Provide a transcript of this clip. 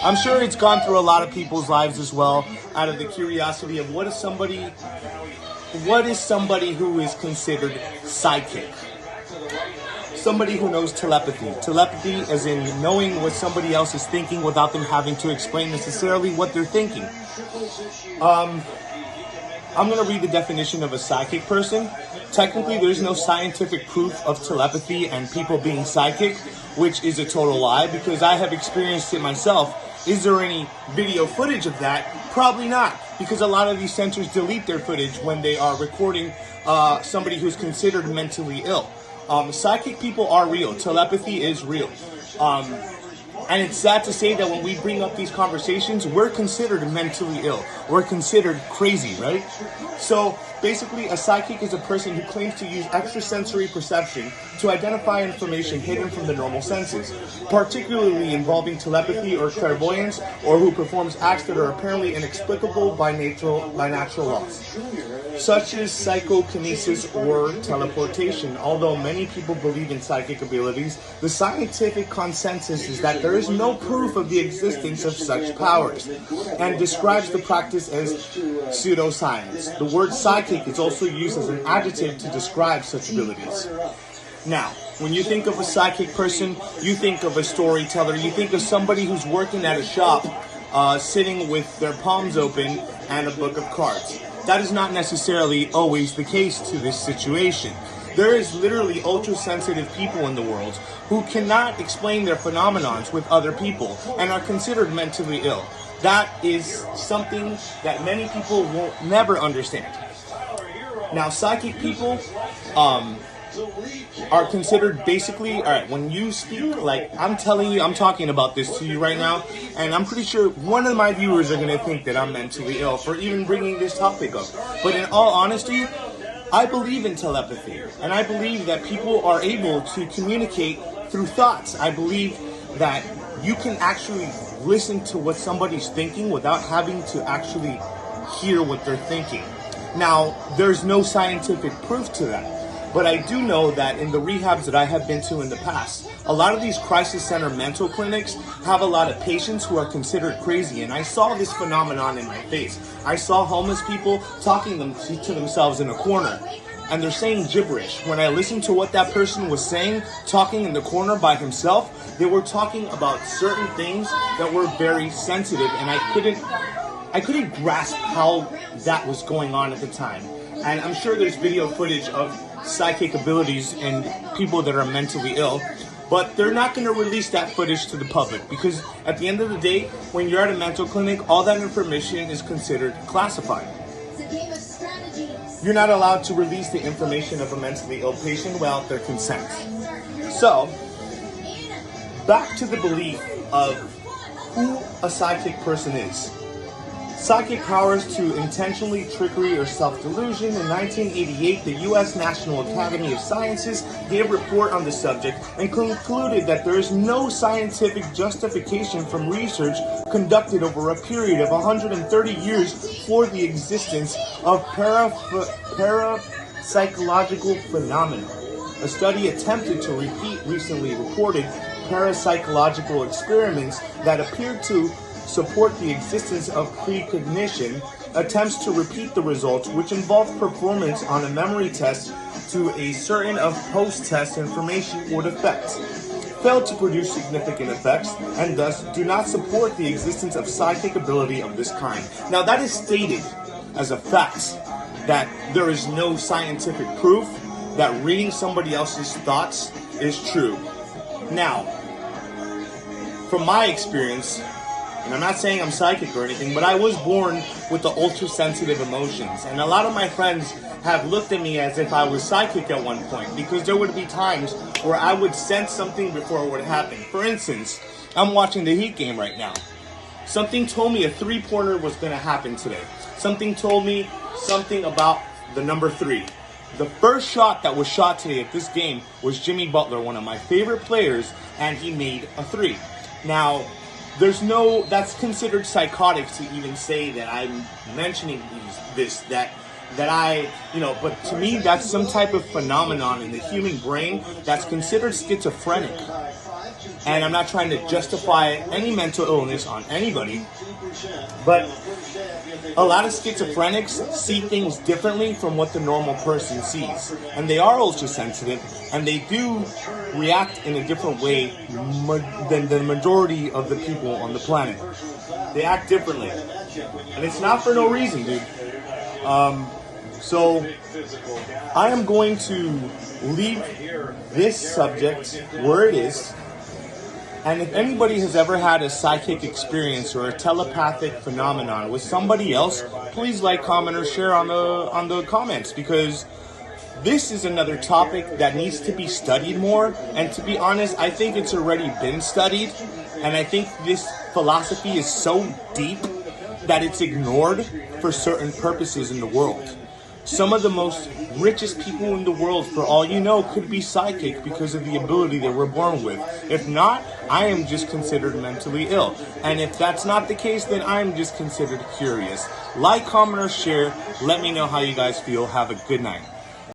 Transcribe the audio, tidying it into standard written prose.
I'm sure it's gone through a lot of people's lives as well, out of the curiosity of what is somebody who is considered psychic? Somebody who knows telepathy. Telepathy as in knowing what somebody else is thinking without them having to explain necessarily what they're thinking. I'm going to read the definition of a psychic person. Technically, there's no scientific proof of telepathy and people being psychic, which is a total lie because I have experienced it myself. Is there any video footage of that? Probably not, because a lot of these centers delete their footage when they are recording somebody who's considered mentally ill. Psychic people are real. Telepathy is real. And it's sad to say that when we bring up these conversations, we're considered mentally ill. We're considered crazy, right? So basically, a psychic is a person who claims to use extrasensory perception to identify information hidden from the normal senses, particularly involving telepathy or clairvoyance, or who performs acts that are apparently inexplicable by natural laws, such as psychokinesis or teleportation. Although many people believe in psychic abilities, the scientific consensus is that there is no proof of the existence of such powers, and describes the practice as pseudoscience. The word psychic is also used as an adjective to describe such abilities. Now, when you think of a psychic person, you think of a storyteller, you think of somebody who's working at a shop, sitting with their palms open and a book of cards. That is not necessarily always the case to this situation. There is literally ultra-sensitive people in the world who cannot explain their phenomenons with other people and are considered mentally ill. That is something that many people will never understand. Now, psychic people are considered basically, alright, when you speak, like I'm telling you, I'm talking about this to you right now, and I'm pretty sure one of my viewers are going to think that I'm mentally ill for even bringing this topic up. But in all honesty, I believe in telepathy, and I believe that people are able to communicate through thoughts. I believe that you can actually listen to what somebody's thinking without having to actually hear what they're thinking. Now, there's no scientific proof to that. But I do know that in the rehabs that I have been to in the past, a lot of these crisis center mental clinics have a lot of patients who are considered crazy. And I saw this phenomenon in my face. I saw homeless people talking to themselves in a corner. And they're saying gibberish. When I listened to what that person was saying, talking in the corner by himself, they were talking about certain things that were very sensitive. And I couldn't grasp how that was going on at the time. And I'm sure there's video footage of psychic abilities and people that are mentally ill, but they're not going to release that footage to the public because at the end of the day, when you're at a mental clinic, all that information is considered classified. You're not allowed to release the information of a mentally ill patient without their consent. So, back to the belief of who a psychic person is. Psychic powers to intentionally trickery or self-delusion. In 1988, the U.S. National Academy of Sciences gave a report on the subject and concluded that there is no scientific justification from research conducted over a period of 130 years for the existence of parapsychological phenomena. A study attempted to repeat recently reported parapsychological experiments that appeared to support the existence of precognition. Attempts to repeat the results, which involved performance on a memory test to a certain of post-test information or defects, failed to produce significant effects and thus do not support the existence of psychic ability of this kind. Now that is stated as a fact that there is no scientific proof that reading somebody else's thoughts is true. Now, from my experience, and I'm not saying I'm psychic or anything, but I was born with the ultra-sensitive emotions. And a lot of my friends have looked at me as if I was psychic at one point, because there would be times where I would sense something before it would happen. For instance, I'm watching the Heat game right now. Something told me a three-pointer was going to happen today. Something told me something about the number 3. The first shot that was shot today at this game was Jimmy Butler, one of my favorite players, and he made a 3. Now, that's considered psychotic to even say that I'm mentioning that I, but to me, that's some type of phenomenon in the human brain that's considered schizophrenic. And I'm not trying to justify any mental illness on anybody, but a lot of schizophrenics see things differently from what the normal person sees. And they are ultra sensitive, and they do react in a different way than the majority of the people on the planet. They act differently. And it's not for no reason, dude. So I am going to leave this subject where it is. And if anybody has ever had a psychic experience or a telepathic phenomenon with somebody else, please like, comment, or share on the comments, because this is another topic that needs to be studied more. And to be honest, I think it's already been studied. And I think this philosophy is so deep that it's ignored for certain purposes in the world. Some of the most richest people in the world, for all you know, could be psychic because of the ability they were born with. If not, I am just considered mentally ill. And if that's not the case, then I'm just considered curious. Like, comment, or share. Let me know how you guys feel. Have a good night.